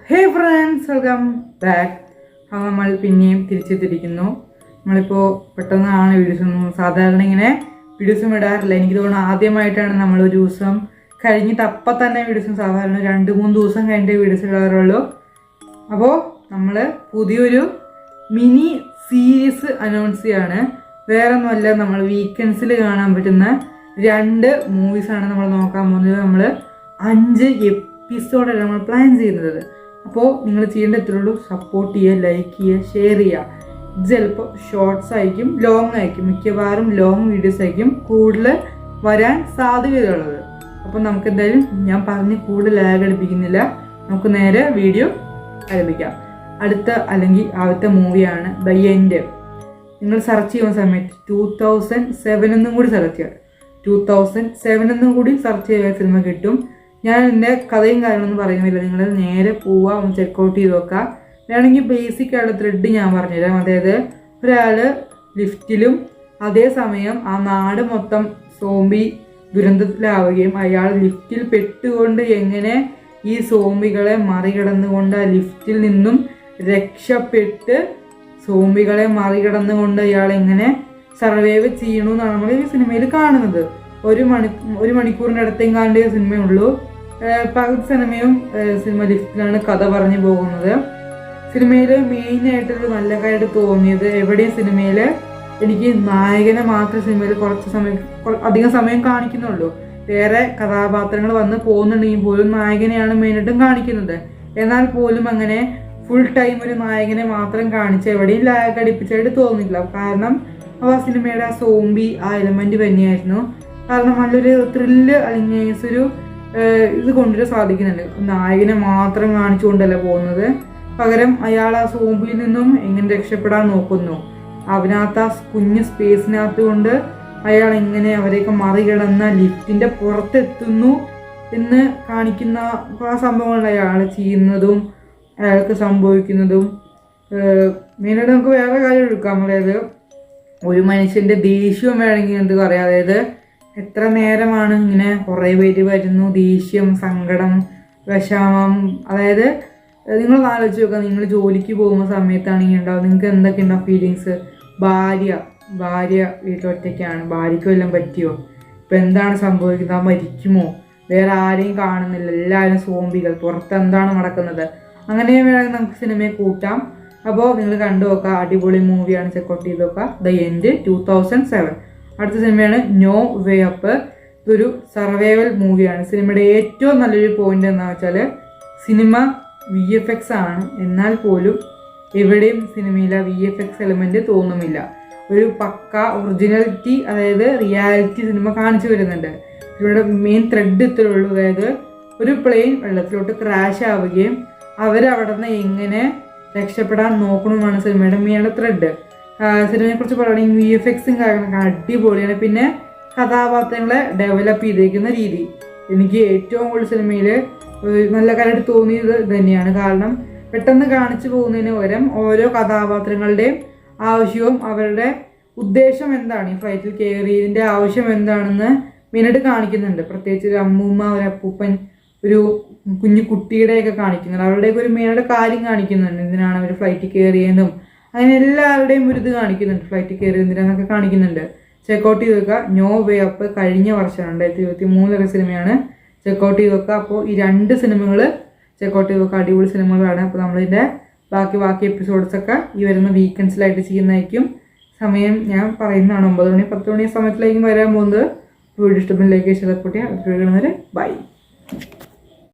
ഹേ friends, welcome back. നമ്മൾ പിന്നെയും തിരിച്ചെത്തിയിരിക്കുന്നു. നമ്മളിപ്പോൾ പെട്ടെന്നാണ് വീഡിയോസൊന്നും സാധാരണ ഇങ്ങനെ വീഡിയോസും ഇടാറില്ല. എനിക്ക് തോന്നുന്നു ആദ്യമായിട്ടാണ് നമ്മളൊരു ദിവസം കഴിഞ്ഞിട്ട് അപ്പം തന്നെ വീഡിയോസും സാധാരണ 2-3 ദിവസം കഴിഞ്ഞിട്ട് വീഡിയോസ് ഇടാറുള്ളൂ. അപ്പോൾ നമ്മൾ പുതിയൊരു മിനി സീരീസ് അനൗൺസ് ചെയ്യാണ്. വേറെ ഒന്നുമല്ല, നമ്മൾ വീക്കെൻഡ്സിൽ കാണാൻ പറ്റുന്ന 2 മൂവീസാണ് നമ്മൾ നോക്കാൻ പോകുന്നത്. നമ്മൾ 5 എപ്പിസോഡാണ് നമ്മൾ പ്ലാൻ ചെയ്യുന്നത്. അപ്പോൾ നിങ്ങൾ ചെയ്യേണ്ട എത്ര ഉള്ളൂ, സപ്പോർട്ട് ചെയ്യുക, ലൈക്ക് ചെയ്യുക, ഷെയർ ചെയ്യുക. ഇത് ചിലപ്പോൾ ഷോർട്സ് ആയിരിക്കും, ലോങ് ആയിരിക്കും, മിക്കവാറും ലോങ് വീഡിയോസ് ആയിരിക്കും കൂടുതൽ വരാൻ സാധ്യതയുള്ളത്. അപ്പോൾ നമുക്ക് എന്തായാലും ഞാൻ പറഞ്ഞ് കൂടുതൽ ലാഗ് അടിപ്പിക്കുന്നില്ല, നമുക്ക് നേരെ വീഡിയോ ആരംഭിക്കാം. ആദ്യത്തെ മൂവിയാണ് ദ എൻഡ്. നിങ്ങൾ സെർച്ച് ചെയ്യുന്ന സമയത്ത് 2007 എന്നും കൂടി സെർച്ച് ചെയ്യുക. 2007 എന്നും കൂടി സെർച്ച് ചെയ്യുക, സിനിമ കിട്ടും. ഞാൻ എൻ്റെ കഥയും കാര്യങ്ങളൊന്നും പറയുന്നില്ല, നിങ്ങൾ നേരെ പോവുക, ഒന്ന് ചെക്കൗട്ട് ചെയ്ത് നോക്കുക. വേണമെങ്കിൽ ബേസിക് ആയിട്ടുള്ള ത്രെഡ് ഞാൻ പറഞ്ഞുതരാം. അതായത് ഒരാൾ ലിഫ്റ്റിലും അതേസമയം ആ നാട് മൊത്തം സോംബി ദുരന്തത്തിലാവുകയും അയാൾ ലിഫ്റ്റിൽ പെട്ടുകൊണ്ട് എങ്ങനെ ഈ സോംബികളെ മറികടന്നുകൊണ്ട് ആ ലിഫ്റ്റിൽ നിന്നും രക്ഷപ്പെട്ട് സോംബികളെ മറികടന്നുകൊണ്ട് അയാൾ എങ്ങനെ സർവൈവ് ചെയ്യണമെന്നാണ് നമ്മൾ ഈ സിനിമയിൽ കാണുന്നത്. ഒരു മണിക്കൂറിൻ്റെ അടുത്തേം കാണേണ്ട സിനിമയുള്ളൂ. പകുതി സിനിമയും സിനിമ ലിഫ്റ്റിലാണ് കഥ പറഞ്ഞു പോകുന്നത്. സിനിമയിൽ മെയിനായിട്ടൊരു നല്ല കാര്യമായിട്ട് തോന്നിയത്, എവിടെയും സിനിമയിൽ എനിക്ക് നായകനെ മാത്രം സിനിമയിൽ അധികം സമയം കാണിക്കുന്നുള്ളൂ. വേറെ കഥാപാത്രങ്ങൾ വന്ന് പോകുന്നുണ്ടെങ്കിൽ പോലും നായകനെയാണ് മെയിനായിട്ടും കാണിക്കുന്നത്. എന്നാൽ പോലും അങ്ങനെ ഫുൾ ടൈം ഒരു നായകനെ മാത്രം കാണിച്ച് എവിടെയും ലാഗ് അടിപ്പിച്ചായിട്ട് തോന്നില്ല. കാരണം ആ സിനിമയുടെ ആ സോംബി ആ എലമെന്റ് തന്നെയായിരുന്നു. കാരണം നല്ലൊരു ത്രില്ല് അല്ലെങ്കിൽ ഒരു ഇത് കൊണ്ടുവരാൻ സാധിക്കുന്നുണ്ട്. നായകനെ മാത്രം കാണിച്ചുകൊണ്ടല്ല പോകുന്നത്, പകരം അയാൾ ആ സോംബിയിൽ നിന്നും എങ്ങനെ രക്ഷപ്പെടാൻ നോക്കുന്നു. അവനകത്ത് ആ കുഞ്ഞ് സ്പേസിനകത്ത് കൊണ്ട് അയാൾ എങ്ങനെ അവരെയൊക്കെ മറികടന്ന ലിഫ്റ്റിന്റെ പുറത്തെത്തുന്നു എന്ന് കാണിക്കുന്ന ആ സംഭവങ്ങൾ അയാൾ ചെയ്യുന്നതും അയാൾക്ക് സംഭവിക്കുന്നതും. മെയിനായിട്ട് നമുക്ക് വേറെ കാര്യം എടുക്കാം. അതായത് ഒരു മനുഷ്യന്റെ ദേഷ്യം വേണമെങ്കിൽ എന്ത് പറയാം. അതായത് എത്ര നേരമാണ് ഇങ്ങനെ കുറേ പേര് വരുന്നു, ദേഷ്യം, സങ്കടം, വിഷമം. അതായത് നിങ്ങൾ ആലോചിച്ച് നോക്കുക, നിങ്ങൾ ജോലിക്ക് പോകുന്ന സമയത്താണെങ്കിൽ ഉണ്ടാവും നിങ്ങൾക്ക് എന്തൊക്കെ ഉണ്ടാവും ഫീലിങ്സ്. ഭാര്യ വീട്ടിലൊറ്റയ്ക്കാണ്, ഭാര്യയ്ക്ക് വല്ലതും പറ്റിയോ, ഇപ്പം എന്താണ് സംഭവിക്കുന്നത്, മരിക്കുമോ, വേറെ ആരെയും കാണുന്നില്ല, എല്ലാവരും സോംബികൾ, പുറത്ത് എന്താണ് നടക്കുന്നത്. അങ്ങനെ വേണമെങ്കിൽ നമുക്ക് സിനിമയെ കൂട്ടാം. അപ്പോൾ നിങ്ങൾ കണ്ടു നോക്കുക, അടിപൊളി മൂവിയാണ്, ചെക്കൗട്ട് ചെയ്ത് നോക്കുക. The end 2007. അടുത്ത സിനിമയാണ് നോ വേ അപ്പ്. ഇതൊരു സർവൈവൽ മൂവിയാണ്. സിനിമയുടെ ഏറ്റവും നല്ലൊരു പോയിന്റ് എന്താണെന്ന് വെച്ചാൽ സിനിമ VFX ആണ്. എന്നാൽ പോലും എവിടെയും സിനിമയിലെ VFX എലമെന്റ് തോന്നുമില്ല. ഒരു പക്ക ഒറിജിനാലിറ്റി, അതായത് റിയാലിറ്റി സിനിമ കാണിച്ചു വരുന്നുണ്ട്. ഇവിടെ മെയിൻ ത്രെഡ് ഇത്രേ ഉള്ളൂ. അതായത് ഒരു പ്ലെയിൻ വെള്ളത്തിലോട്ട് ക്രാഷ് ആവുകയും അവരവിടെ നിന്ന് എങ്ങനെ രക്ഷപ്പെടാൻ നോക്കണമെന്നാണ് സിനിമയുടെ മെയിൻ ത്രെഡ്. സിനിമയെ കുറിച്ച് പറയുകയാണെങ്കിൽ VFXും കാര്യങ്ങളൊക്കെ അടിപൊളിയാണ്. പിന്നെ കഥാപാത്രങ്ങളെ ഡെവലപ്പ് ചെയ്തേക്കുന്ന രീതി എനിക്ക് ഏറ്റവും കൂടുതൽ സിനിമയിൽ നല്ല കാര്യമായിട്ട് തോന്നിയത് തന്നെയാണ്. കാരണം പെട്ടെന്ന് കാണിച്ചു പോകുന്നതിന് പകരം ഓരോ കഥാപാത്രങ്ങളുടെയും ആവശ്യവും അവരുടെ ഉദ്ദേശം എന്താണ്, ഈ ഫ്ലൈറ്റിൽ കയറിയതിൻ്റെ ആവശ്യം എന്താണെന്ന് മെയിനായിട്ട് കാണിക്കുന്നുണ്ട്. പ്രത്യേകിച്ച് ഒരു അമ്മൂമ്മ, ഒരു അപ്പൂപ്പൻ, ഒരു കുഞ്ഞു കുട്ടിയുടെയൊക്കെ കാണിക്കുന്നുണ്ട്. അവരുടെയൊക്കെ ഒരു മെയിനായിട്ട് കാര്യം കാണിക്കുന്നുണ്ട്. എന്തിനാണ് അവർ ഫ്ലൈറ്റിൽ കയറിയതെന്നും അങ്ങനെ എല്ലാവരുടെയും ഒരു ഇത് കാണിക്കുന്നുണ്ട്. ഫ്ലൈറ്റിൽ കയറി എന്തിനാന്നൊക്കെ കാണിക്കുന്നുണ്ട്. ചെക്കൗട്ട് ചെയ്ത് വെക്കുക. നോ വേ അപ്പ് കഴിഞ്ഞ വർഷം 2023 സിനിമയാണ്. ചെക്കൗട്ട് ചെയ്ത് വെക്കുക. അപ്പോൾ ഈ 2 സിനിമകൾ ചെക്കൗട്ട് ചെയ്ത് വെക്കുക, അടിപൊളി സിനിമകളാണ്. അപ്പോൾ നമ്മളിതിൻ്റെ ബാക്കി എപ്പിസോഡ്സൊക്കെ ഈ വരുന്ന വീക്കെൻഡ്സിലായിട്ട് ചെയ്യുന്നതായിരിക്കും. സമയം ഞാൻ പറയുന്നതാണ്, 9 മണി 10 മണി സമയത്തിലായിരിക്കും വരാൻ പോകുന്നത്. വീഡിയോ ഇഷ്ടപ്പെടുന്ന ലൈക്ക്, ഷെയർ, സപ്പോർട്ട് ചെയ്യുക. ബൈ.